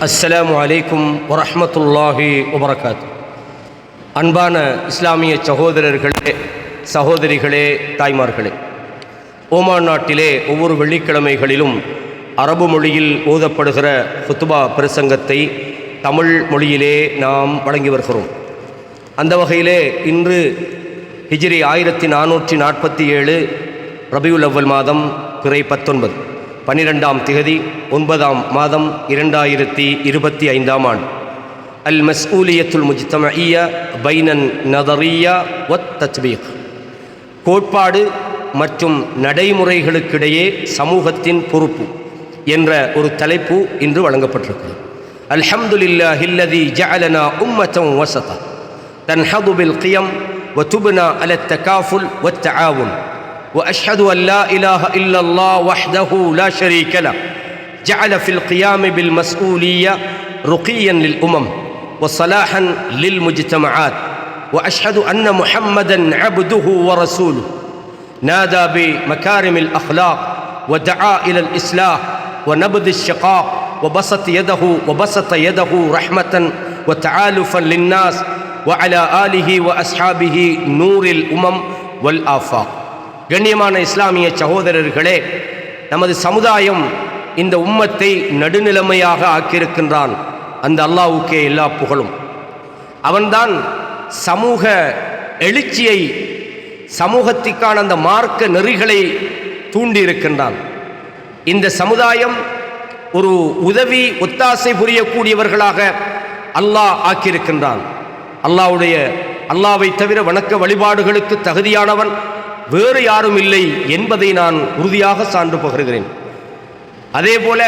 அஸ்ஸலாமு அலைக்கும் வரஹ்மத்துல்லாஹி வபரகாத்து. அன்பான இஸ்லாமிய சகோதரர்களே, சகோதரிகளே, தாய்மார்களே, ஓமான் நாட்டிலே ஒவ்வொரு வெள்ளிக்கிழமைகளிலும் அரபு மொழியில் ஓதப்படுகிற ஹுத்பா பிரசங்கத்தை தமிழ் மொழியிலே நாம் வழங்கி வருகிறோம். அந்த வகையிலே இன்று ஹிஜ்ரி 1447 ரபியுல் அவ்வல் மாதம் பிறை 19 12ஆம் திகதி 9ஆம் மாதம் 2025ஆம் ஆண்டு. அல் மஸ்ஊலியத்துல் முஜ்தமஇய்யா பைனன் நதரிய்யா வத் தத்பீக், கோட்பாடு மற்றும் நடைமுறைகளுக்கிடையே சமூகத்தின் பொறுப்பு என்ற ஒரு தலைப்பு இன்று வழங்கப்பட்டிருக்கிறது. அல்ஹம்துலில்லாஹில்லதி ஜஅலனா உம்மத்தன் வஸதா தன்ஹது பில் கியம் வ துப்னா அலத் தகாஃபுல் வத் தஆவுன் وأشهد أن لا إله إلا الله وحده لا شريك له جعل في القيام بالمسؤولية رقيا للأمم وصلاحا للمجتمعات وأشهد أن محمدا عبده ورسوله نادى بمكارم الأخلاق ودعا إلى الإصلاح ونبذ الشقاق وبسط يده رحمة وتعالفا للناس وعلى آله وأصحابه نور الأمم والآفاق. கண்ணியமான இஸ்லாமிய சகோதரர்களே, நமது சமுதாயம் இந்த உம்மத்தை நடுநிலைமையாக ஆக்கியிருக்கின்றான். அந்த அல்லாஹ்வுக்கே எல்லா புகழும். அவன்தான் சமூக எழுச்சியை, சமூகத்திற்கான அந்த மார்க்க நெறிகளை தூண்டியிருக்கின்றான். இந்த சமுதாயம் ஒரு உதவி ஒத்தாசை புரியக்கூடியவர்களாக அல்லாஹ் ஆக்கியிருக்கின்றான். அல்லாஹ்வை தவிர வணக்க வழிபாடுகளுக்கு தகுதியானவன் வேறு யாரும் இல்லை என்பதை நான் உறுதியாக சான்று பகருகிறேன். அதேபோல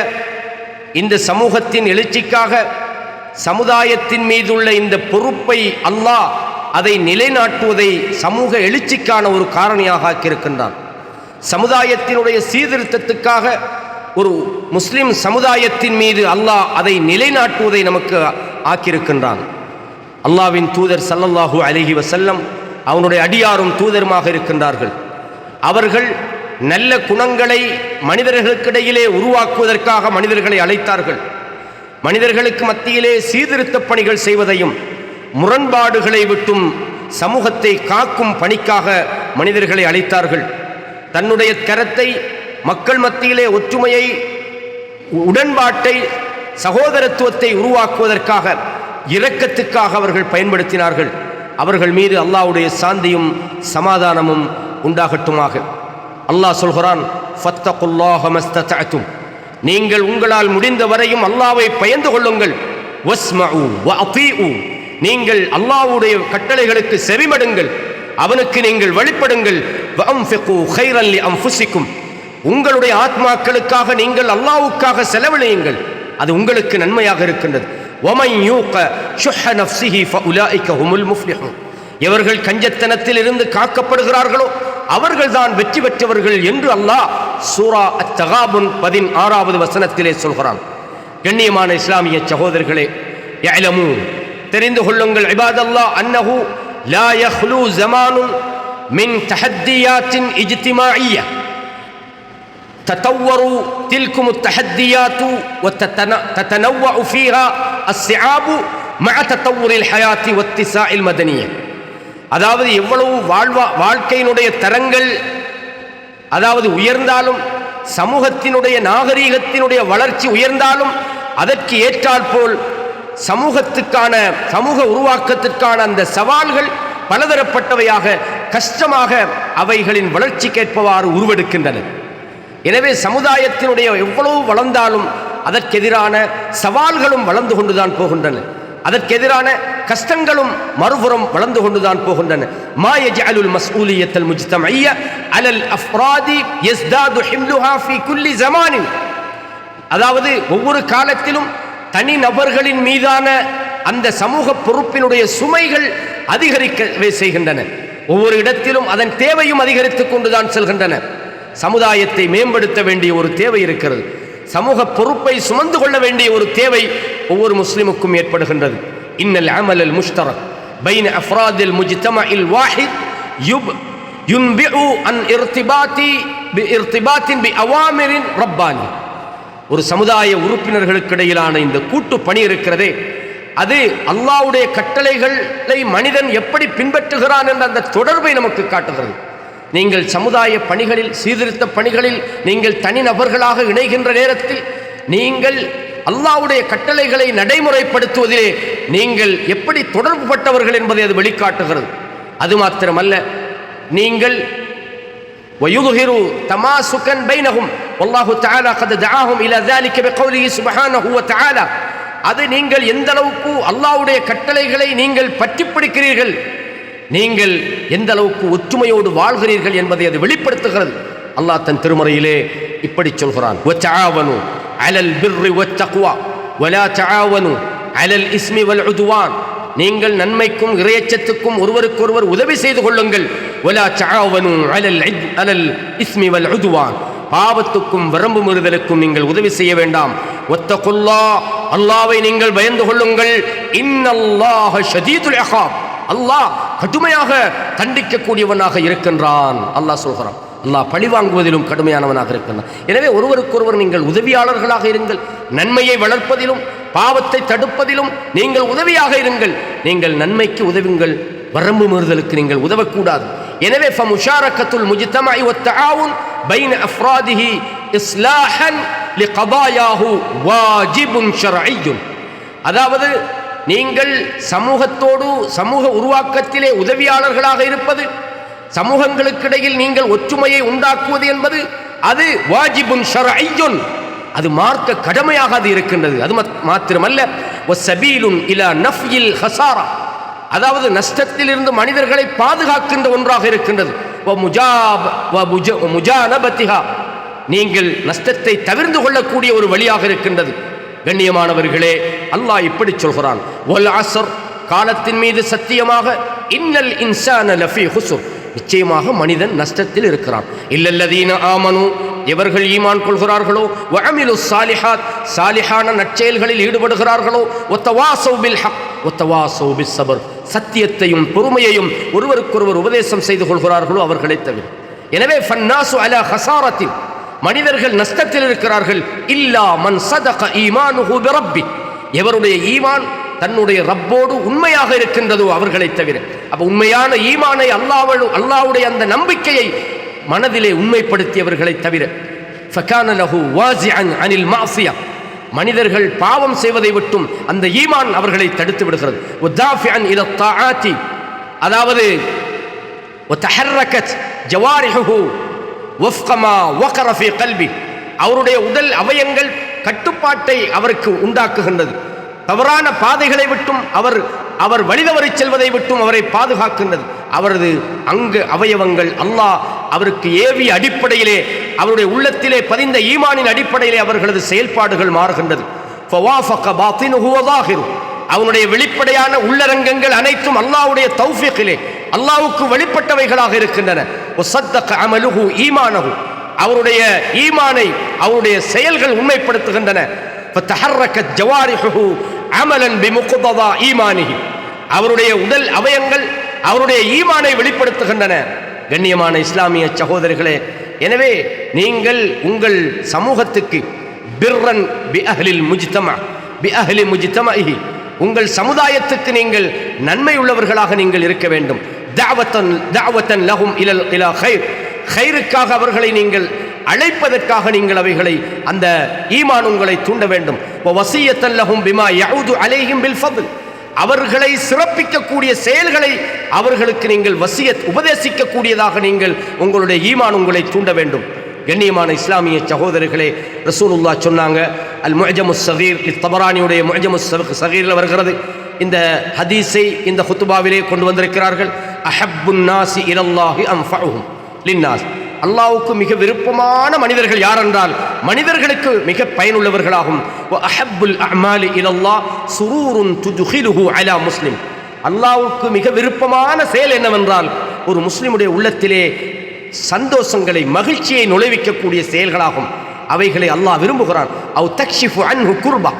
இந்த சமூகத்தின் எழுச்சிக்காக சமுதாயத்தின் மீதுள்ள இந்த பொறுப்பை அல்லாஹ் அதை நிலைநாட்டுவதை சமூக எழுச்சிக்கான ஒரு காரணியாக ஆக்கியிருக்கின்றான். சமுதாயத்தினுடைய சீர்திருத்தத்துக்காக ஒரு முஸ்லிம் சமுதாயத்தின் மீது அல்லாஹ் அதை நிலைநாட்டுவதை நமக்கு ஆக்கியிருக்கின்றான். அல்லாஹ்வின் தூதர் ஸல்லல்லாஹு அலைஹி வஸல்லம் அவனுடைய அடியாரும் தூதருமாக இருக்கின்றார்கள். அவர்கள் நல்ல குணங்களை மனிதர்களுக்கிடையிலே உருவாக்குவதற்காக மனிதர்களை அழைத்தார்கள். மனிதர்களுக்கு மத்தியிலே சீர்திருத்த பணிகள் செய்வதையும் முரண்பாடுகளை விட்டும் சமூகத்தை காக்கும் பணிக்காக மனிதர்களை அழைத்தார்கள். தன்னுடைய கரத்தை மக்கள் மத்தியிலே ஒற்றுமையை, உடன்பாட்டை, சகோதரத்துவத்தை உருவாக்குவதற்காக, இரக்கத்துக்காக அவர்கள் பயன்படுத்தினார்கள். அவர்கள் மீது அல்லாஹ்வுடைய சாந்தியும் சமாதானமும் உண்டாகட்டுமாக. அல்லாஹ் சொல்கிறான், ஃபத்தகுல்லாஹ மஸ்ததஅதும், நீங்கள் உங்களால் முடிந்த வரையும் அல்லாஹ்வை பயந்து கொள்ளுங்கள். வஸ்மஉ வஅதீஉ, நீங்கள் அல்லாஹ்வுடைய கட்டளைகளுக்கு செவிமடுங்கள், அவனுக்கு நீங்கள் வழிபடுங்கள். வஅன்ஃபிகு கைரன் லிஅன்ஃபுசிக்கும், உங்களுடைய ஆத்மாக்களுக்காக நீங்கள் அல்லாஹ்வுக்காக செலவழியுங்கள், அது உங்களுக்கு நன்மையாக இருக்கின்றது. وَمَنْ يُوقَ شُحَّ نَفْسِهِ فَأُولَٰئِكَ هُمُ الْمُفْلِحُونَ, எவர்கள் கஞ்சத்தனத்தில் இருந்து காக்கப்படுகிறார்களோ அவர்கள்தான் வெற்றி பெற்றவர்கள் என்று அல்லாஹ் சூரா அத்-தகாபுன் 16வது வசனத்திலே சொல்கிறான். கண்ணியமான இஸ்லாமிய சகோதரர்களே, يَعْلَمُوا, தெரிந்து கொள்ளுங்கள், இபாதல்லாஹ், அன்னஹு லா யஹ்லு ஸமானுன் மின் தஹத்தியாத்தின் இஜ்திமாஇய்யா تتوروا تلكم التحديات وتتنوع فيها الصعاب مع تطور الحياة واتساع المدنية. அதாவது எவ்வளவு வாழ்க்கையினுடைய தரங்கள் அதாவது உயர்ந்தாலும், சமூகத்தினுடைய நாகரீகத்தினுடைய வளர்ச்சி உயர்ந்தாலும், அதற்கு ஏற்றாற்போல் சமூகத்துக்கான, சமூக உருவாக்கத்திற்கான அந்த சவால்கள் பலதரப்பட்டவையாக, கஷ்டமாக அவைகளின் வளர்ச்சிக்கேற்பவாறு உருவெடுக்கின்றன. எனவே சமுதாயத்தினுடைய எவ்வளவு வளர்ந்தாலும் அதற்கெதிரான சவால்களும் வளர்ந்து கொண்டுதான் போகின்றன, அதற்கெதிரான கஷ்டங்களும் மறுபுறம் வளர்ந்து கொண்டுதான் போகின்றன. மா யஜஅலுல் மஸ்ஊலியத்தல் முஜ்தமஇய்யா அலல் அஃப்ராதி யஸ்தாது ஹிம்லுஹா ஃபீ குல்லி ஸமானின், அதாவது ஒவ்வொரு காலத்திலும் தனி நபர்களின் மீதான அந்த சமூக பொறுப்பினுடைய சுமைகள் அதிகரிக்கவே செய்கின்றன. ஒவ்வொரு இடத்திலும் அதன் தேவையும் அதிகரித்துக் கொண்டுதான் செல்கின்றன. சமுதாயத்தை மேம்படுத்த வேண்டிய ஒரு தேவை இருக்கிறது. சமூக பொறுப்பை சுமந்து கொள்ள வேண்டிய ஒரு தேவை ஒவ்வொரு முஸ்லிமுக்கும் ஏற்படுகின்றது. இன்னல் அமலல் முஷ்தரக் பைன அஃப்ராதில் முஜ்தமஇல் வாஹித் யுன்பிஉ அன் இர்திபாத்தின் பி அவாமிரின் ரப்பானி, ஒரு சமுதாய உறுப்பினர்களுக்கு இடையிலான இந்த கூட்டு பணி இருக்கிறதே, அது அல்லாஹ்வுடைய கட்டளைகளை மனிதன் எப்படி பின்பற்றுகிறான் என்ற அந்த தொடர்பை நமக்கு காட்டுகிறது. நீங்கள் சமுதாய பணிகளில், சீர்திருத்த பணிகளில் நீங்கள் தனிநபர்களாக இணைகின்ற நேரத்தில் நீங்கள் அல்லாஹ்வுடைய கட்டளைகளை நடைமுறைப்படுத்துவதிலே நீங்கள் எப்படி தொடர்பு பட்டவர்கள் என்பதை அது வெளிக்காட்டுகிறது. அது மாத்திரமல்ல, நீங்கள் ويظهر تماسكا بينهم والله تعالى قد دعاهم الى ذلك بقوله سبحانه وتعالى. அது நீங்கள் எந்த அளவுக்கு அல்லாஹ்வுடைய கட்டளைகளை நீங்கள் பற்றி பிடிக்கிறீர்கள், நீங்கள் எந்த அளவுக்கு ஒற்றுமையோடு வாழ்கிறீர்கள் என்பதை அது வெளிப்படுத்துகிறது. அல்லாஹ் தன் திருமறையிலே இப்படி சொல்கிறான், وتعاونوا على البر والتقوى ولا تعاونوا على الاثم والعدوان. நீங்கள் நன்மைக்கும் இறையச்சத்துக்கும் ஒருவருக்கொருவர் உதவி செய்து கொள்ளுங்கள். ولا تعاونوا على الاثم والعدوان. பாவத்துக்கும் வரம்பு மீறுதலுக்கும் நீங்கள் உதவி செய்ய வேண்டாம். வத்தகுல்லாஹ், அல்லாஹ்வை நீங்கள் பயந்து கொள்ளுங்கள். இன்னல்லாஹ ஷதீதுல் இகாப், அல்லாஹ் கடுமையாக தண்டிக்கக்கூடியவனாக இருக்கின்றான். அல்லாஹ் சொல்கிறான், அல்லாஹ் பழி வாங்குவதிலும் கடுமையானவனாக இருக்கின்றான். எனவே ஒருவருக்கொருவர் நீங்கள் உதவியாளர்களாக இருங்கள். நன்மையை வளர்ப்பதிலும் பாவத்தை தடுப்பதிலும் நீங்கள் உதவியாக இருங்கள். நீங்கள் நன்மைக்கு உதவுங்கள், வரம்பு மீறுதலுக்கு நீங்கள் உதவக்கூடாது. எனவே ஃபமுஷாரக்கத்துல் முஜ்தமஇ வத்தஆவுன் பைன அஃப்ராதிஹி இஸ்லாஹன் லிகதாயாஹு வாஜிபுன் ஷர்இய்யுன். அதாவது நீங்கள் சமூகத்தோடு சமூக உருவாக்கத்திலே உதவியாளர்களாக இருப்பது, சமூகங்களுக்கிடையில் நீங்கள் ஒற்றுமையை உண்டாக்குவது என்பது அது வாஜிபுன் ஷர்இய்யுன், அது மார்க்க கடமையாக அது இருக்கின்றது. அது மாத்திரமல்ல, வஸபீலுன் இலா நஃப்யில் ஹஸாரா, அதாவது நஷ்டத்திலிருந்து மனிதர்களை பாதுகாக்கின்ற ஒன்றாக இருக்கின்றது. முஜானபத்திஹா, நீங்கள் நஷ்டத்தை தவிர்த்து கொள்ளக்கூடிய ஒரு வழியாக இருக்கின்றது. கண்ணியமானவர்களே, அல்லாஹ் இப்படி சொல்கிறான், வல் அஸ்ர், காலத்தின் மீது சத்தியமாக, இன்னல் இன்சான லஃபீ ஹுஸ்ர், நிச்சயமாக மனிதன் நஷ்டத்தில் இருக்கிறான். இல்லல்லதீன ஆமனு, எவர்கள் ஈமான் கொள்கிறார்களோ, வஅமிலு ஸாலிஹாத், சாலிஹான நற்செயல்களில் ஈடுபடுகிறார்களோ, வத்தவாஸவ் பில் ஹக் வத்தவாஸவ் பிஸ் ஸப்ர், சத்தியத்தையும் பொறுமையையும் ஒருவருக்கொருவர் உபதேசம் செய்து கொள்கிறார்களோ அவர்களை தவிர. எனவே ஃபன்னாசு அலா ஹஸாரத்தின், மனிதர்கள் நஷ்டத்தில் இருக்கிறார்கள். இல்லா மன் ஸதக ஈமானுஹு பிரப்பி, எவருடைய ஈமான் தன்னுடைய ரப்போடு உண்மையாக இருக்கின்றதோ அவர்களை தவிர. அப்ப உண்மையான ஈமானை அல்லாஹ்வுடைய அந்த நம்பிக்கையை மனதிலே உண்மைப்படுத்தியவர்களை தவிர. ஃபகான லஹு வாஸிஅன் அனில் மஅசியா, மனிதர்கள் பாவம் செய்வதை விட்டும் அந்த ஈமான் அவர்களை தடுத்து விடுகிறது. வதாஃபிஅன் இலா த்தாஆத்தி, அதாவது வதஹர்ரகத் ஜவாரிஹுஹு வஃப்க மா வகர ஃபீ கல்பி, அவருடைய உடல் அவயங்கள் கட்டுப்பாட்டை அவருக்கு உண்டாக்குகின்றது. தவறான பாதைகளை விட்டும் அவர் வழிதவறி செல்வதை விட்டும் அவரை பாதுகாக்கின்றது. அவரது அங்கு அவயவங்கள் அல்லாஹ் அவருக்கு ஏவிய அடிப்படையிலே, அவருடைய உள்ளத்திலே பதிந்த ஈமானின் அடிப்படையிலே அவர்களது செயல்பாடுகள் மாறுகின்றது. ஃபவாஃபக பாத்தினுஹு வஸாஹிரு, அவனுடைய வெளிப்படையான உள்ளரங்கங்கள் அனைத்தும் அல்லாஹ்வுடைய தௌஃபீக்கிலே அல்லாஹ்வுக்கு வெளிப்பட்டவைகளாக இருக்கின்றன. வஸத்தக அமலுஹு ஈமானஹு, அவருடைய ஈமானை அவருடைய செயல்கள் உண்மைப்படுத்துகின்றன. ஃபதஹர்ரகத் ஜவாரிஹுஹு அமலன் பிமுக்ததா ஈமானிஹி, அவருடைய உடல் அவயங்கள் அவருடைய ஈமானை வெளிப்படுத்துகின்றன. கண்ணியமான இஸ்லாமிய சகோதரர்களே, எனவே நீங்கள் உங்கள் சமூகத்துக்கு பிர்ரன் பி அஹ்லில் முஜ்தமா பி அஹ்லி முஜ்தமஇஹி, உங்கள் சமுதாயத்துக்கு நீங்கள் நன்மை உள்ளவர்களாக நீங்கள் இருக்க வேண்டும். தஅவத்தன் லஹும் இலா கைர், கைருக்காக அவர்களை நீங்கள் அழைப்பதற்காக நீங்கள் அவைகளை அந்த ஈமான் உங்களை தூண்ட வேண்டும். வஸியத்தன் லஹும் பிமா யஊது அலைஹிம் பில் ஃபத்ல், அவர்களை சிறப்பிக்கக்கூடிய செயல்களை அவர்களுக்கு நீங்கள் வசியத் உபதேசிக்கக்கூடியதாக நீங்கள் உங்களுடைய ஈமான் உங்களை தூண்ட வேண்டும். கண்ணியமான இஸ்லாமிய சகோதரர்களே, ரசூலுல்லாஹ் சொன்னாங்க, அல் முஅஜமுஸ் ஸகீர், தபரானியுடைய முஅஜமுஸ் ஸகீரில் வருகிறது. இந்த ஹதீஸை இந்த ஹுத்பாவிலே கொண்டு வந்திருக்கிறார்கள். அஹப்புன் நாஸி இலல்லாஹி அன்ஃபஉஹும் லின்னாஸ், அல்லாஹ்வுக்கு மிக விருப்பமான மனிதர்கள் யார் என்றால் மனிதர்களுக்கு மிக பயனுள்ளவர்களாகும். அஹப்புல் அமாலி இலல்லாஹ் சுரூருன் துத்கிலுஹு அலா முஸ்லிம், அல்லாஹ்வுக்கு மிக விருப்பமான செயல் என்னவென்றால் ஒரு முஸ்லிமுடைய உள்ளத்திலே சந்தோஷங்களை மகிழ்ச்சியை நுழைவிக்கக்கூடிய செயல்களாகும். அவைகளை அல்லாஹ் விரும்புகிறான். அவ் தக்ஷிஃபு அன்ஹு குர்பா,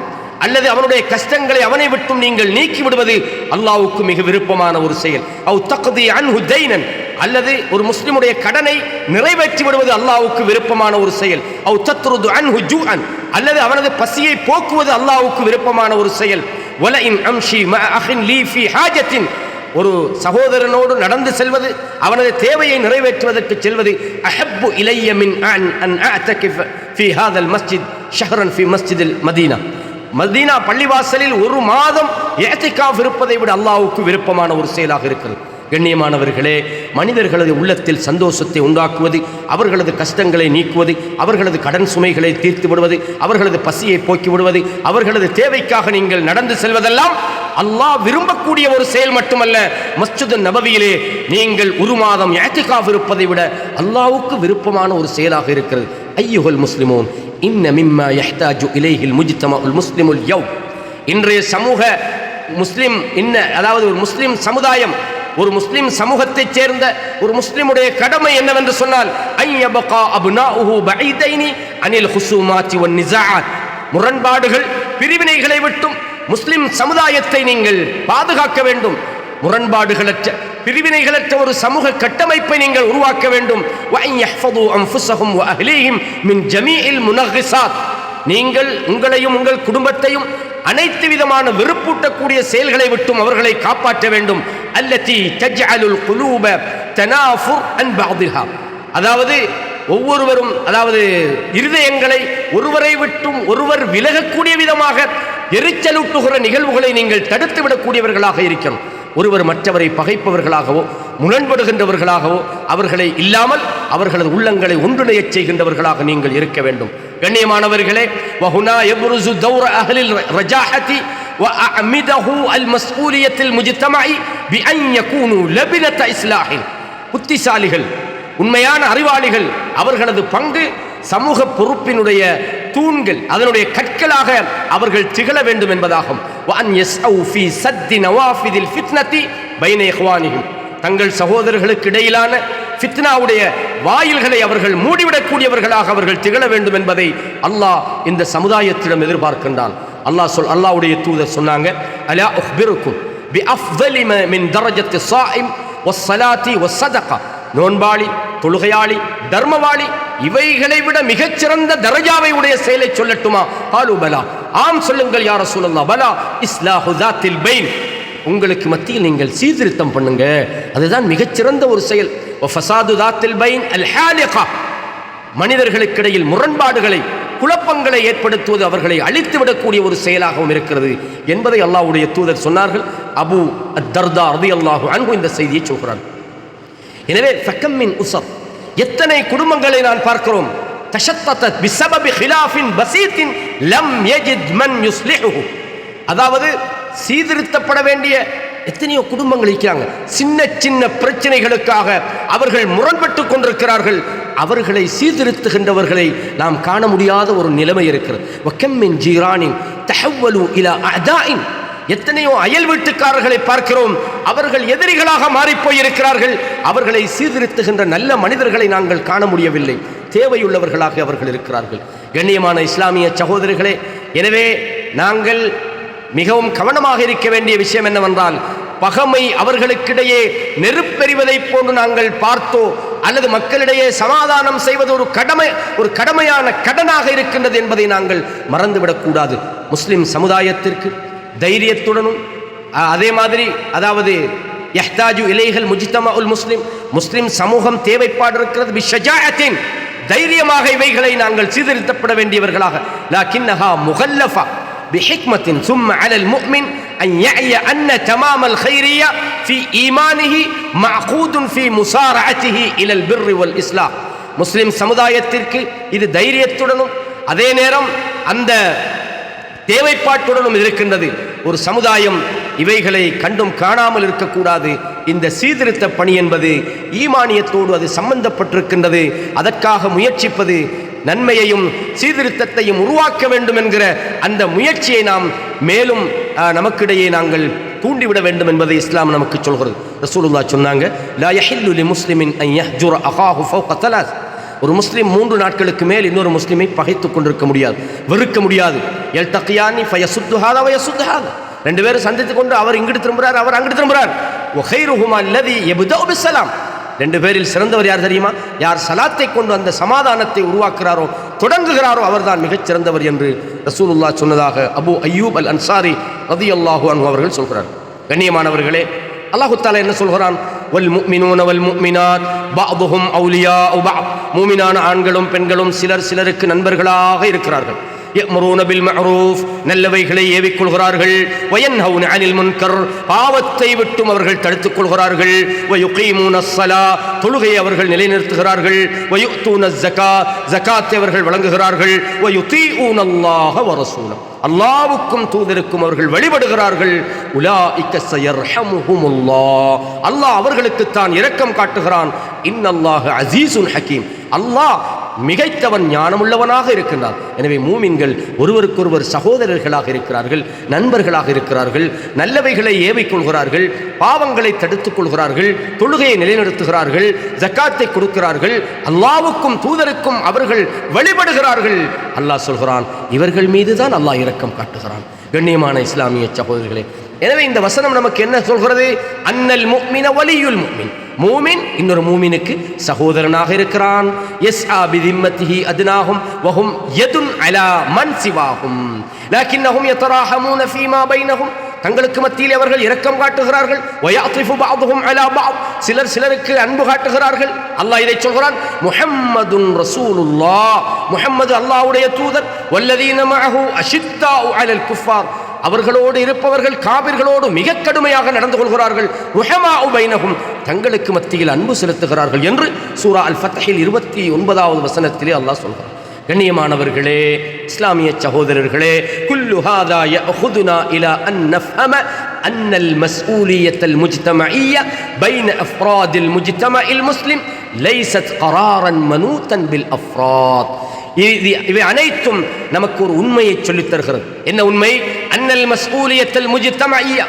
அல்லது அவனுடைய கஷ்டங்களை அவனை விட்டும் நீங்கள் நீக்கி விடுவது அல்லாஹ்வுக்கு மிக விருப்பமான ஒரு செயல். அவ் தக்தி அன்ஹு தைனன், அல்லது ஒரு முஸ்லிமுடைய கடனை நிறைவேற்றி விடுவது அல்லாஹ்வுக்கு விருப்பமான ஒரு செயல். அவ் தத்ருது அன்ஹு ஜூஅன், அல்லது அவனது பசியை போக்குவது அல்லாஹ்வுக்கு விருப்பமான ஒரு செயல். வல இன் அம்ஷி மஅ அஹின் லீ ஃபீ ஹாஜத்தின், ஒரு சகோதரனோடு நடந்து செல்வது, அவனது தேவையை நிறைவேற்றுவதற்கு செல்வது. அஹப்பு இலைய மின் அன் அஅதகிஃப ஃபீ ஹாதல் மஸ்ஜித் ஷஹரன் ஃபீ மஸ்ஜிதில் மதீனா, மதீனா பள்ளிவாசலில் ஒரு மாதம் இஅ்திகாஃப் இருப்பதை விட அல்லாஹ்வுக்கு விருப்பமான ஒரு செயலாக இருக்கிறது. கண்ணியமானவர்களே, மனிதர்களது உள்ளத்தில் சந்தோஷத்தை உண்டாக்குவது, அவர்களது கஷ்டங்களை நீக்குவது, அவர்களது கடன் சுமைகளை தீர்த்து விடுவது, அவர்களது பசியை போக்கி விடுவது, அவர்களது தேவைக்காக நீங்கள் நடந்து செல்வதெல்லாம் அல்லாஹ் விரும்பக்கூடிய ஒரு செயல் மட்டுமல்ல. மஸ்ஜிது நபவியிலே நீங்கள் ஒரு மாதம் இஅ்திகாஃப் இருப்பதை விட அல்லாஹ்வுக்கு விருப்பமான ஒரு செயலாக இருக்கிறது. ஐயுஹல் முஸ்லிமூன், இன்ன மிம்மா யஹ்தாஜு இலைஹில் முஜ்தமஉல் முஸ்லிமுல் யௌம், இன்றைய சமூக முஸ்லிம் அதாவது ஒரு முஸ்லிம் சமுதாயம், ஒரு முஸ்லிம் சமூகத்தைச் சேர்ந்த ஒரு முஸ்லிமுடைய கடமை என்னவென்று சொன்னால், ஐயபகா அப்னாஉஹு பஈதைனி அனில் ஹுஸூமாத்தி வன் நிஸாஅத், முரண்பாடுகள் பிரிவினைகளை விட்டும் முஸ்லிம் சமுதாயத்தை நீங்கள் பாதுகாக்க வேண்டும். முரண்பாடுகளற்ற பிரிவினைகளற்ற ஒரு சமூக கட்டமைப்பை நீங்கள் உருவாக்க வேண்டும். வஅய்யஹ்ஃபது அன்ஃபுஸஹும் வஅஹ்லீஹிம் மின் ஜமீஇல் முனக்ஸிஸாத், நீங்கள் உங்களையும் உங்கள் குடும்பத்தையும் அனைத்து விதமான வெறுப்பூட்டக்கூடிய செயல்களை விட்டும் அவர்களை காப்பாற்ற வேண்டும். அல்லதி தஜ்அலுல் குலூப தனாஃபுர் அன் பஅதிஹா, அதாவது ஒவ்வொருவரும், அதாவது இருதயங்களை ஒருவரை விட்டும் ஒருவர் விலகக்கூடிய விதமாக எரிச்சலூட்டுகிற நிகழ்வுகளை நீங்கள் தடுத்து விடக்கூடியவர்களாக இருக்கணும். ஒருவர் மற்றவரை பகைப்பவர்களாகவோ முரண்படுகின்றவர்களாகவோ அவர்களை இல்லாமல் அவர்களது உள்ளங்களை ஒன்றிணையச் செய்கின்றவர்களாக நீங்கள் இருக்க வேண்டும். கண்ணியமானவர்களே, வஹுனா யப்ருஸு தௌர அஹ்லில் ரஜாஹதி வஅஅமிதஹு அல் மஸ்ஊலியத்தில் முஜ்தமஇ பிஅன் யகூனு லபினத இஸ்லாஹின், புத்திசாலிகள், உண்மையான அறிவாளிகள், அவர்களது பங்கு சமூக பொறுப்பினுடைய தூண்கள், அதனுடைய கற்களாக அவர்கள் திகழ வேண்டும் என்பதாகும். வஅன் யஸ்அவு ஃபீ சத்தி நவாஃபிதில் ஃபித்னதி பைன இஹ்வானிஹிம், தங்கள் சகோதரர்களுக்கு இடையிலான ஃபித்னாவுடைய வாயில்களை அவர்கள் மூடிவிடக்கூடியவர்களாக அவர்கள் திகழ வேண்டும் என்பதை அல்லாஹ் இந்த சமுதாயத்திடம் எதிர்பார்க்கின்றான். அல்லாஹ்வுடைய தூதர் சொன்னாங்க, அலா உஹ்பிருக்கும் பி அஃதலி மின் தரஜத்தி ஸாயிம் வஸ்ஸலாத்தி வஸ்ஸதகா, நோன்பாளி, தொழுகையாளி, தர்மவாளி, இவைகளை விட மிகச்சிறந்த தரஜாவை உடைய செயலை சொல்லட்டுமா? காலு பலா, ஆம் சொல்லுங்கள் யா ரசூலல்லாஹ். பலா இஸ்லாஹு ஸாத்தில் பைன், உங்களுக்கு மத்தியில் நீங்கள் சீர்திருத்தம் பண்ணுங்க, அதுதான் மிகச்சிறந்த ஒரு செயல். ஃபஸாது ஸாத்தில் பைன் அல் ஹாலிகா, மனிதர்களுக்கிடையில் முரண்பாடுகளை குழப்பங்களை ஏற்படுத்துவது அவர்களை அழித்து விடக்கூடிய ஒரு செயலாகவும் இருக்கிறது என்பதை அல்லாஹ்வுடைய தூதர் சொன்னார்கள். அபூ அத்-தர்தா ரலியல்லாஹு அன்ஹு இந்த செய்தியை சொல்கிறார். எனவே ஃபகம் மின் உஸர், எத்தனை குடும்பங்களை நான் பார்க்கிறோம், தஷத்தத் பிஸபபி ஹிலாஃபின் பஸீத்தின் லம் யஜித் மன் யுஸ்லிஹு, அதாவது சீர்திருத்தப்பட வேண்டிய எத்தனையோ குடும்பங்கள் இருக்கிறாங்க, சின்ன சின்ன பிரச்சனைகளுக்காக அவர்கள் முரண்பட்டு கொண்டிருக்கிறார்கள். அவர்களை சீர்திருத்துகின்றவர்களை நாம் காண முடியாத ஒரு நிலைமை இருக்கிறது. வகம் மின் ஜீரானின் தஹவ்வலு இலா அஅதாஇன், எத்தனையோ அயல் வீட்டுக்காரர்களை பார்க்கிறோம், அவர்கள் எதிரிகளாக மாறிப்போயிருக்கிறார்கள். அவர்களை சீர்திருத்துகின்ற நல்ல மனிதர்களை நாங்கள் காண முடியவில்லை, தேவையுள்ளவர்களாக அவர்கள் இருக்கிறார்கள். கண்ணியமான இஸ்லாமிய சகோதரர்களே, எனவே நாங்கள் மிகவும் கவனமாக இருக்க வேண்டிய விஷயம் என்னவென்றால், பகமை அவர்களுக்கிடையே நெருப்பெறிவதைப் போன்று நாங்கள் பார்த்தோ அல்லது மக்களிடையே சமாதானம் செய்வது ஒரு கடமையான கடனாக இருக்கின்றது என்பதை நாங்கள் மறந்துவிடக்கூடாது. முஸ்லிம் சமுதாயத்திற்கு தைரியத்துடனும் அதே மாதிரி, அதாவது யஹ்தாஜு இலைஹில் முஜ்தமஉல் முஸ்லிம், முஸ்லிம் சமூகம் தேவைப்பாடு இருக்கிறது பிஷஜாஅத்தின், தைரியமாக இவைகளை நாங்கள் சீர்திருத்தப்பட வேண்டியவர்களாக. லாக்கின்னஹா முகல்லஃபா பிஹிக்மத்தின் சும்ம அலல் முஃமின் அன் யஅய அன்ன தமாமல் கைரியா ஃபீ ஈமானிஹி மஅகூதுன் ஃபீ முஸாரஅத்திஹி இலல் பிர்ரி வல் இஸ்லாம். முஸ்லிம் சமுதாயத்திற்கு இது தைரியத்துடனும் அதே நேரம் அந்த தேவைப்பாட்டுடனும் இருக்கின்றது. ஒரு சமுதாயம் இவைகளை கண்டும் காணாமல் இருக்கக்கூடாது. இந்த சீர்திருத்த பணி என்பது ஈமானியத்தோடு அது சம்பந்தப்பட்டிருக்கின்றது. அதற்காக முயற்சிப்பது, நன்மையையும் சீர்திருத்தத்தையும் உருவாக்க வேண்டும் என்கிற அந்த முயற்சியை நாம் மேலும் நமக்கிடையே நாங்கள் தூண்டிவிட வேண்டும் என்பதை இஸ்லாம் நமக்கு சொல்கிறது. ரசூலுல்லாஹ் சொன்னாங்க, லா யஹில்லு லிமுஸ்லிமின் அன் யஹ்ஜுர அஹாஹு ஃபௌக தலாஸ், ஒரு முஸ்லிம் 3 நாட்களுக்கு மேல் இன்னொரு முஸ்லிமை பகைத்துக் கொண்டிருக்க முடியாது, வெறுக்க முடியாது. யல்தகியானி ஃபயசுத்து ஹாதா வயசுத்து ஹாதா, 2 பேரும் சந்தித்துக் கொண்டு அவர் இங்கிட்டு திரும்புறார், அவர் அங்கிட்டு திரும்புறார். வ கைருஹுமா அல்லதி யப்தஉ பிஸ்ஸலாம், 2 பேரில் சிறந்தவர் யார் தெரியுமா? யார் சலாத்தை கொண்டு அந்த சமாதானத்தை உருவாக்குகிறாரோ, தொடங்குகிறாரோ அவர்தான் மிகச் சிறந்தவர் என்று ரசூலுல்லாஹ் சொன்னதாக அபு அய்யூப் அல் அன்சாரி ரலியல்லாஹு அன்ஹு அவர்கள் சொல்கிறார். கண்ணியமானவர்களே, அல்லாஹ் தஆலா என்ன சொல்கிறான்? வல் முஃமினூன வல் முஃமினாத் பஅதுஹும் அவுலியாஉ பஅத். மூமினான ஆண்களும் பெண்களும் சிலருக்கு நண்பர்களாக இருக்கிறார்கள். யஅ்முரூன பில் மஅரூஃப், நல்லவைகளை ஏவிக்கொள்கிறார்கள். வயன்ஹவுன அனில் முன்கர், பாவத்தை விட்டும் அவர்கள் தடுத்துக் கொள்கிறார்கள். வயுகீமூன ஸ்ஸலா, தொழுகையை அவர்கள் நிலைநிறுத்துகிறார்கள். வயுத்தூன ஸக்கா, ஸகாத்தை அவர்கள் வழங்குகிறார்கள். வயுதீஊன அல்லாஹ வ ரசூலஹு, அல்லாஹ்வுக்கும் தூதருக்கும் அவர்கள் வழிபடுகிறார்கள். உலாஇக ஸயர்ஹமுஹுமுல்லாஹ், அல்லாஹ் அவர்களுக்கு தான் இரக்கம் காட்டுகிறான். இன்னல்லாஹ அஸீஸுன் ஹகீம், அல்லாஹ் மிகைத்தவன், ஞானமுள்ளவனாக இருக்கின்றான். எனவே மூமின்கள் ஒருவருக்கொருவர் சகோதரர்களாக இருக்கிறார்கள், நண்பர்களாக இருக்கிறார்கள். நல்லவைகளை ஏவிக்கொள்கிறார்கள், பாவங்களை தடுத்துக் கொள்கிறார்கள், தொழுகையை நிலைநிறுத்துகிறார்கள், ஜக்காத்தை கொடுக்கிறார்கள், அல்லாஹ்வுக்கும் தூதருக்கும் அவர்கள் வழிபடுகிறார்கள். அல்லாஹ் சொல்கிறான், இவர்கள் மீதுதான் அல்லாஹ் இரக்கம் காட்டுகிறான். கண்ணியமான இஸ்லாமிய சகோதரர்களே, எனவே இந்த வசனம் நமக்கு என்ன சொல்கிறது? அன்னல் முஃமின வலியுல் முஃமின், மூமின் இன்னொரு மூமினுக்கு சகோதரனாக இருக்கிறான். யஸ்ஆ பிதிம்மத்திஹி அத்னாஹும் வஹும் யதுன் அலா மன் சிவாஹும் லக்கின்னஹும் யதராஹமூன ஃபீமா பைனஹும், தங்களுக்கு மத்தியில் அவர்கள் இரக்கம் காட்டுகிறார்கள். வயஅத்ரிஃபு பஅதுஹும் அலா பஅத், சிலருக்கு அன்பு காட்டுகிறார்கள். அல்லாஹ் இதை சொல்கிறான். முஹம்மதுன் ரசூலுல்லாஹ், முஹம்மது அல்லாஹ்வுடைய தூதர். வல்லதீன மஅஹு அஷித்தாஉ அலல் குஃபார், அவர்களோடு இருப்பவர்கள் காபிர்களோடு மிக கடுமையாக நடந்து கொள்கிறார்கள். ருஹமாஉ பைனஹும், தங்களுக்கு மத்தியில் அன்பு செலுத்துகிறார்கள் என்று சூரா அல் ஃபத்ஹில் 29வது வசனத்திலே அல்லாஹ் சொல்கிறார். கண்ணியமானவர்களே, இஸ்லாமிய சகோதரர்களே, குல்லு ஹாதா யஅஹுதுனா இலா அன் நஃஹம அன்னல் மஸ்ஊலியத்தல் முஜ்தமஇய்ய பைன அஃப்ராதில் முஜ்தமஇல் முஸ்லிம் லைஸத் கராரன் மனூதன் பில் அஃப்ராத். இவை அனைத்தும் நமக்கு ஒரு உண்மையை சொல்லித் தருகிறது. என்ன உண்மை? அன்னல் மஸ்ஊலியத்தல் முஜ்தமஇய்ய,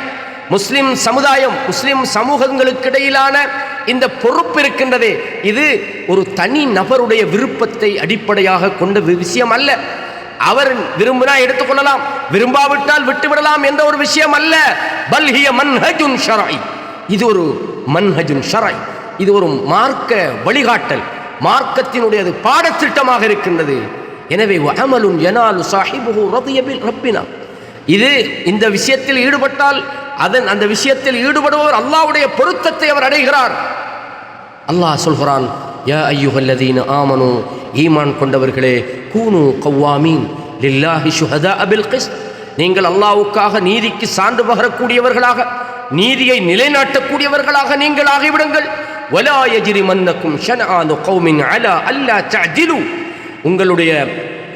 முஸ்லிம் சமுதாயம், முஸ்லிம் சமூகங்களுக்கு இடையிலான இந்த பொறுப்பு இருக்கின்றதே, இது ஒரு தனி நபருடைய விருப்பத்தை அடிப்படையாக கொண்ட விஷயம் அல்ல. அவர் விரும்பினா எடுத்துக்கொள்ளலாம், விரும்பாவிட்டால் விட்டுவிடலாம் என்ற ஒரு விஷயம் அல்ல. பல் ஹிய மன்ஹஜுன் ஷர்இ, இது ஒரு மன்ஹஜுன் ஷர்இ, இது ஒரு மார்க்க வழிகாட்டல், மார்க்கத்தினுடைய பாடத்திட்டமாக இருக்கின்றது. எனவே வஅமலுன் யனாலு ஸாஹிபுஹு ரதிய பில் ரப்பினா, இது இந்த விஷயத்தில் ஈடுபட்டால் அந்த விஷயத்தில் ஈடுபடுபவர் அல்லாஹ்வுடைய பொருத்தத்தை அவர் அடைகிறார். அல்லாஹ் சொல்கிறான், யா அய்யுஹல்லதீன ஆமனு, ஈமான் கொண்டவர்களே, கூனு கவ்வாமீன் லில்லாஹி ஷுஹதாஅ பில் கிஸ்த், நீங்கள் அல்லாஹ்வுக்காக நீதிக்கு சான்று பகரக்கூடியவர்களாக, நீதியை நிலைநாட்டக்கூடியவர்களாக நீங்கள் ஆகிவிடுங்கள். வலா யஜ்ரிமன்னக்கும் ஷன்ஆனு கௌமின் அலா அல்லா தஅதிலு,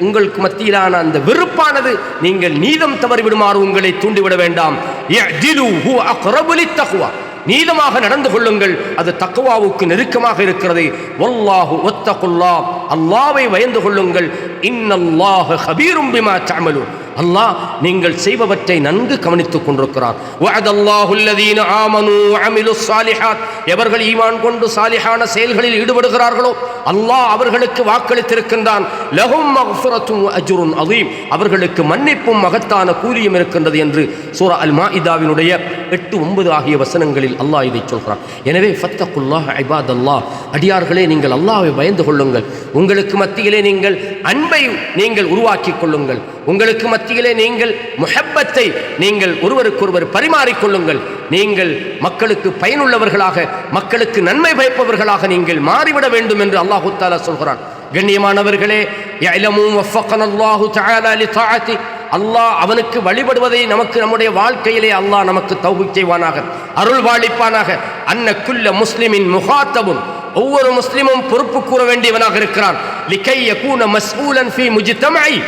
உங்களுக்கு மத்தியிலான அந்த வெறுப்பானது நீங்கள் நீதம் தவறிவிடுமாறு உங்களை தூண்டிவிட வேண்டாம். யஅதிலு ஹுவ அக்ரபு லித்தக்வா, நீதமாக நடந்து கொள்ளுங்கள், அது தக்வாவுக்கு நெருக்கமாக இருக்கிறது. வல்லாஹு வத்தகுல்லாஹ், அல்லாஹ்வை பயந்து கொள்ளுங்கள். இன்னல்லாஹ கபீரும் பிமா தஅமலூன், அல்லாஹ் நீங்கள் செய்பவற்றை நன்கு கவனித்துக் கொண்டிருக்கிறார். வஅதல்லாஹுல்லதீன ஆமனூ வஅமிலுஸ் ஸாலிஹாத், எவர்கள் ஈமான் கொண்டு சாலிஹான செயல்களில் ஈடுபடுகிறார்களோ அல்லாஹ் அவர்களுக்கு வாக்களித்திருக்கின்றான். லஹும் மக்ஃபிரத்துன் வ அஜ்ருன் அதீம், அவர்களுக்கு மன்னிப்பும் மகத்தான கூலியும் இருக்கின்றது என்று சூரா அல் மாஇதாவினுடைய 8, 9 ஆகிய வசனங்களில் அல்லாஹ் இதை சொல்கிறான். எனவே ஃபத்தகுல்லாஹ் இபாதல்லாஹ், அடியார்களே நீங்கள் அல்லாஹ்வை பயந்து கொள்ளுங்கள். உங்களுக்கு மத்தியிலே நீங்கள் அன்பை நீங்கள் உருவாக்கிக் கொள்ளுங்கள். உங்களுக்கு மத்தியிலே நீங்கள் முஹப்பத்தை நீங்கள் ஒருவருக்கொருவர் பரிமாறிக்கொள்ளுங்கள். நீங்கள் மக்களுக்கு பயனுள்ளவர்களாக, மக்களுக்கு நன்மை பயப்பவர்களாக நீங்கள் மாறிவிட வேண்டும் என்று அல்லாஹு தஆலா சொல்கிறான். கண்ணியமானவர்களே, யஅலமு வஃபகனல்லாஹு தஆலா லிதாஅத்தி, அல்லாஹ் அவனுக்கு வழிபடுவதை நமக்கு நம்முடைய வாழ்க்கையிலே அல்லாஹ் நமக்கு தௌஃபீக் செய்வானாக, அருள் வாளிப்பானாக. அன்ன குல்ல முஸ்லிமின் முகாத்தபுன், ஒவ்வொரு முஸ்லிமும் பொறுப்பு கூற வேண்டியவனாக இருக்கிறான். லிகை யகூன மஸ்ஊலன் ஃபீ முஜ்தமஇ,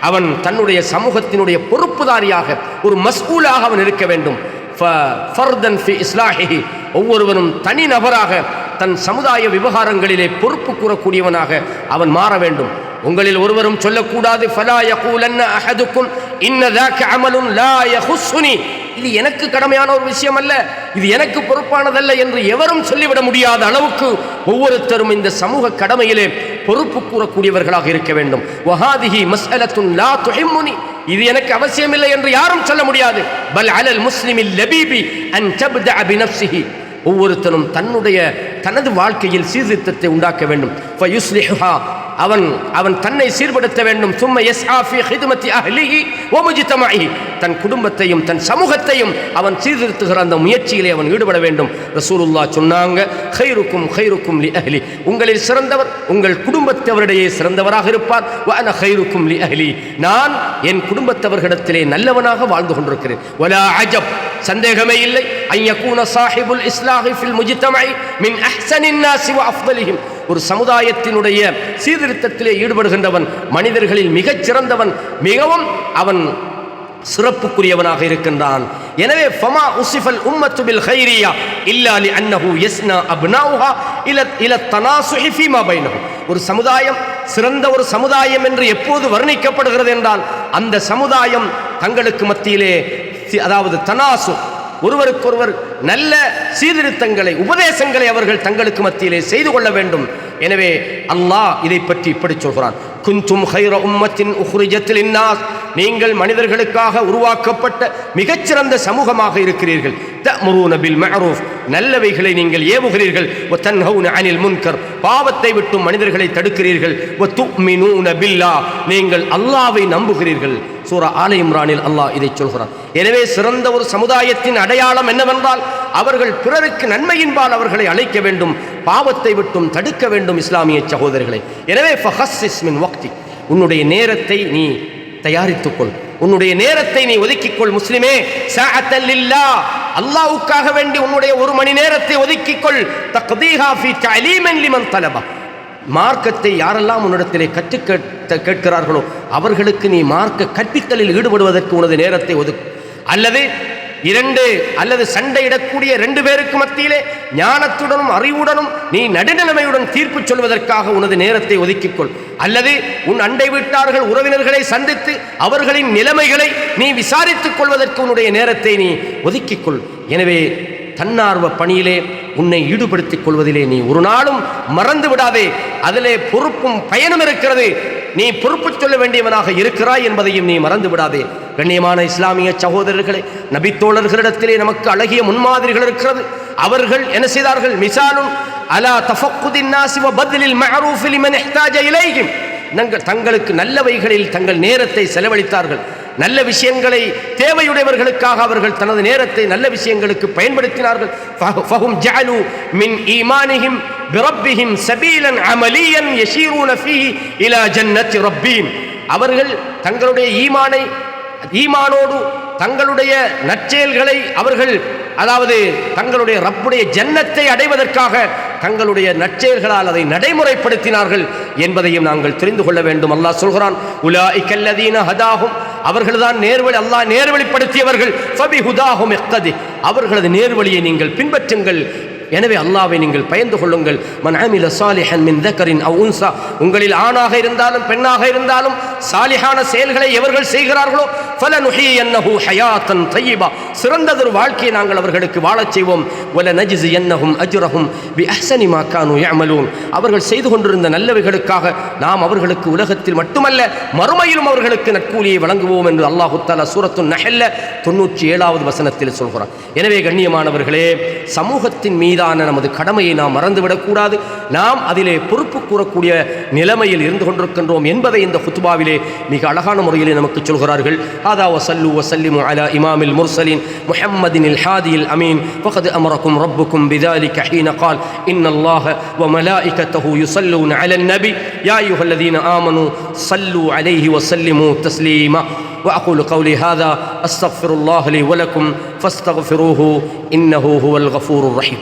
அவன் தன்னுடைய சமூகத்தினுடைய பொறுப்புதாரியாக, ஒரு மஸ்ஊலாக அவன் இருக்க வேண்டும். ஃபர்தன் ஃபீ இஸ்லாஹிஹி, ஒவ்வொருவனும் தனி நபராக தன் சமுதாய விவகாரங்களிலே பொறுப்பு கூறக்கூடியவனாக அவன் மாற வேண்டும். உங்களில் ஒருவரும் சொல்லக்கூடாது, ஃபலா யகூலன்ன அஹதுக்கும் இன்ன ذاك அமலுன் லா யஹுஸ்ஸுனி, இது எனக்கு கடமையான ஒரு விஷயம் அல்ல, இது எனக்கு பொறுப்பானதல்ல என்று எவரும் சொல்லிவிட முடியாத அளவுக்கு ஒவ்வொருத்தரும் இந்த சமூக கடமையிலே பொறுப்பு கூறக்கூடியவர்களாக இருக்க வேண்டும். வஹாதிஹி மஸ்அலத்துன் லா துஹிம்முனி, இது எனக்கு அவசியமில்லை என்று யாரும் சொல்ல முடியாது. பல் அலல் முஸ்லிமில் லபீபி அன் தப்தஅ பினஃப்ஸிஹி, ஒவ்வொருத்தனும் தனது வாழ்க்கையில் சீர்திருத்தத்தை உண்டாக்க வேண்டும். ஃபயுஸ்லிஹா, அவன் தன்னை சீர்படுத்த வேண்டும். சும்ம யஸ்ஆ ஃபீ ஹித்மத்தி அஹ்லிஹி வ முஜ்தமஇஹி, தன் குடும்பத்தையும் தன் சமூகத்தையும் அவன் சீர்திருத்துகிற அந்த முயற்சியிலே அவன் ஈடுபட வேண்டும். ரசூலுல்லாஹ் சொன்னாங்க, கைருக்கும் கைருக்கும் லி அஹ்லி, உங்களில் சிறந்தவர் உங்கள் குடும்பத்தவரிடையே சிறந்தவராக இருப்பார். வ அன கைருக்கும் லி அஹ்லி, நான் என் குடும்பத்தவர்களிடத்திலே நல்லவனாக வாழ்ந்து கொண்டிருக்கிறேன். வலா அஜப், சந்தேகமே இல்லை, அன் யகூன சாஹிபுல் இஸ்லாஹி ஃபில் முஜ்தமஇ மின் அஹ்ஸனின் நாஸி வ அஃதலிஹிம், ஒரு சமுதாயத்தினுடைய சீர்திருத்தத்திலே ஈடுபடுகின்றவன் மனிதர்களில் மிகச் சிறந்தவன், மிகவும் அவன் சிறப்புக்குரியவனாக இருக்கின்றான். எனவே ஃபமா உஸிஃபல் உம்மத்து பில் கைரியா இல்லா லிஅன்னஹு யஸ்னா அப்னாஉஹா இல தனாசுஹி ஃபீமா பைனஹும், ஒரு சமுதாயம் சிறந்த ஒரு சமுதாயம் என்று எப்போது வர்ணிக்கப்படுகிறது என்றால் அந்த சமுதாயம் தங்களுக்கு மத்தியிலே, அதாவது தனாசு, ஒருவருக்கொருவர் நல்ல சீர்திருத்தங்களை உபதேசங்களை அவர்கள் தங்களுக்கு மத்தியிலே செய்து கொள்ள வேண்டும். எனவே அல்லாஹ் இதை பற்றி இப்படி சொல்கிறான், குந்தும் கைர உம்மத்தின் உஹ்ரிஜத் லின்னாஸ், நீங்கள் மனிதர்களுக்காக உருவாக்கப்பட்ட மிகச்சிறந்த சமூகமாக இருக்கிறீர்கள். தஅமுரூன பில் மஅரூஃப், நல்லவைகளை நீங்கள் ஏவுகிறீர்கள். வ தன்ஹவுன அனில் முன்கர், பாவத்தை விட்டு மனிதர்களை தடுக்கிறீர்கள். வ துமினூன பில்லாஹ், நீங்கள் அல்லாஹ்வை நம்புகிறீர்கள். சூரா ஆல இம்ரானில் அல்லாஹ் இதை சொல்கிறான். எனவே சிறந்த ஒரு சமுதாயத்தின் அடையாளம் என்னவென்றால் அவர்கள் பிறருக்கு நன்மையின்பால் அவர்களை அழைக்க வேண்டும், பாவத்தை விட்டும் தடுக்க வேண்டும். இஸ்லாமிய சகோதரர்களே, எனவே ஃபஹஸ்ஸிஸ் மின் வக்தி, உன்னுடைய நேரத்தை நீ தயாரித்துக்கொள், உன்னுடைய நேரத்தை நீ ஒதுக்கிக்கொள். முஸ்லிமே, ஸஅத்தல் லில்லாஹ், அல்லாஹ்வுக்காக வேண்டி உன்னுடைய ஒரு மணி நேரத்தை ஒதுக்கிக்கொள். தக்தீஹா ஃபீ தஅலீமன் லிமன் தலபா, மார்க்கத்தை யாரெல்லாம் உன்னிடத்திலே கேட்கிறார்களோ அவர்களுக்கு நீ மார்க்க கற்பித்தலில் ஈடுபடுவதற்கு உனது நேரத்தை ஒதுக்கு. அல்லது சண்டையிடக்கூடிய 2 பேருக்கு மத்தியிலே ஞானத்துடனும் அறிவுடனும் நீ நடுநிலைமையுடன் தீர்ப்பு சொல்வதற்காக உனது நேரத்தை ஒதுக்கிக்கொள். அல்லது உன் அண்டை வீட்டார்கள் உறவினர்களை சந்தித்து அவர்களின் நிலைமைகளை நீ விசாரித்துக் கொள்வதற்கு உன்னுடைய நேரத்தை நீ ஒதுக்கிக்கொள். எனவே தன்னார்வ பணியிலே உன்னை ஈடுபடுத்திக் கொள்வதிலே நீ ஒரு நாளும் மறந்து விடாதே. அதிலே பொறுப்பும் பயனும் இருக்கிறது. நீ பொறுப்பு சொல்ல வேண்டியவனாக இருக்கிறாய் என்பதையும் நீ மறந்து விடாதே. கண்ணியமான இஸ்லாமிய சகோதரர்களே, நபித்தோழர்களிடத்திலே நமக்கு அழகிய முன்மாதிரிகள் இருக்கிறது. அவர்கள் என்ன செய்தார்கள்? மிசாலுன் அலா தஃபக்குதின் நாஸி வ பத்லில் மஅரூஃப் லிமன் இஹ்தாஜ இலைஹிம், தங்களுக்கு நல்லவைகளில் தங்கள் நேரத்தை செலவழித்தார்கள். நல்ல விஷயங்களை தேவையுடையவர்களுக்காக அவர்கள் தனது நேரத்தை நல்ல விஷயங்களுக்கு பயன்படுத்தினார்கள். ஃபஹும் ஜஅலு மின் ஈமானிஹிம் பிரப்பிஹிம் சபீலன் அமலியன் யஷீரூன ஃபீஹி இலா ஜன்னத்தி ரப்பீம், அவர்கள் தங்களுடைய ஈமானோடு தங்களுடைய நற்செயல்களை அவர்கள், அதாவது தங்களுடைய ரப்புடைய ஜன்னத்தை அடைவதற்காக தங்களுடைய நற்செயல்களால் அதை நடைமுறைப்படுத்தினார்கள் என்பதையும் நாங்கள் தெரிந்து கொள்ள வேண்டும். அல்லாஹ் சொல்கிறான், உலாஇக அல்லதீன ஹதாஹும், அவர்கள்தான் நேர்வழி, அல்லாஹ் நேர்வழிப்படுத்தியவர்கள். ஃபபிஹுதாஹும் இக்ததி, அவர்களது நேர்வழியை நீங்கள் பின்பற்றுங்கள். எனவே அல்லாஹ்வை நீங்கள் பயந்து கொள்ளுங்கள். மன் அமில சாலிஹன் மின் தக்கரின் அவ் உன்சா, உங்களில் ஆணாக இருந்தாலும் பெண்ணாக இருந்தாலும் சாலிஹான செயல்களை எவர்கள் செய்கிறார்களோ ஃபலனுஹியன்னஹு ஹயாத்தன் தய்யிபா, சிறந்ததொரு வாழ்க்கையை நாங்கள் அவர்களுக்கு வாழச் செய்வோம். வலனஜ்ஸியன்னஹும் அஜ்ரஹும் பிஅஹ்ஸனி மா கானூ யஅமலூன், அவர்கள் செய்து கொண்டிருந்த நல்லவைகளுக்காக நாம் அவர்களுக்கு உலகத்தில் மட்டுமல்ல மறுமையிலும் அவர்களுக்கு நற்கூலியை வழங்குவோம் என்று அல்லாஹ் தஆலா சூரத்துன் நஹ்ல் 97வது வசனத்தில் சொல்கிறான். எனவே கண்ணியமானவர்களே, சமூகத்தின் மீதான நமது கடமையை நாம் மறந்துவிடக்கூடாது. நாம் அதிலே பொறுப்பு கூறக்கூடிய நிலைமையில் இருந்து கொண்டிருக்கின்றோம் என்பதை இந்த குத்பாவிலே மிக அழகான முறையிலே நமக்கு சொல்கிறார்கள். ஹாதா வஸல்லு வஸல்லிமு அலா இமாமில் முர்சலீன் முஹம்மதினில் ஹாதியில் அமீன் ஃபகத் அமரக்கும் ரப்புக்கும் பிதாலிக ஹீன கால் இன்னல்லாஹ வ மலாயிகத்தஹு யுஸல்லூன அலன் நபி யா அய்யுஹல்லதீன ஆமனூ ஸல்லு அலைஹி வஸல்லிமு தஸ்லீமா. وأقول قولي هذا أستغفر الله لي ولكم فاستغفروه إنه هو الغفور الرحيم.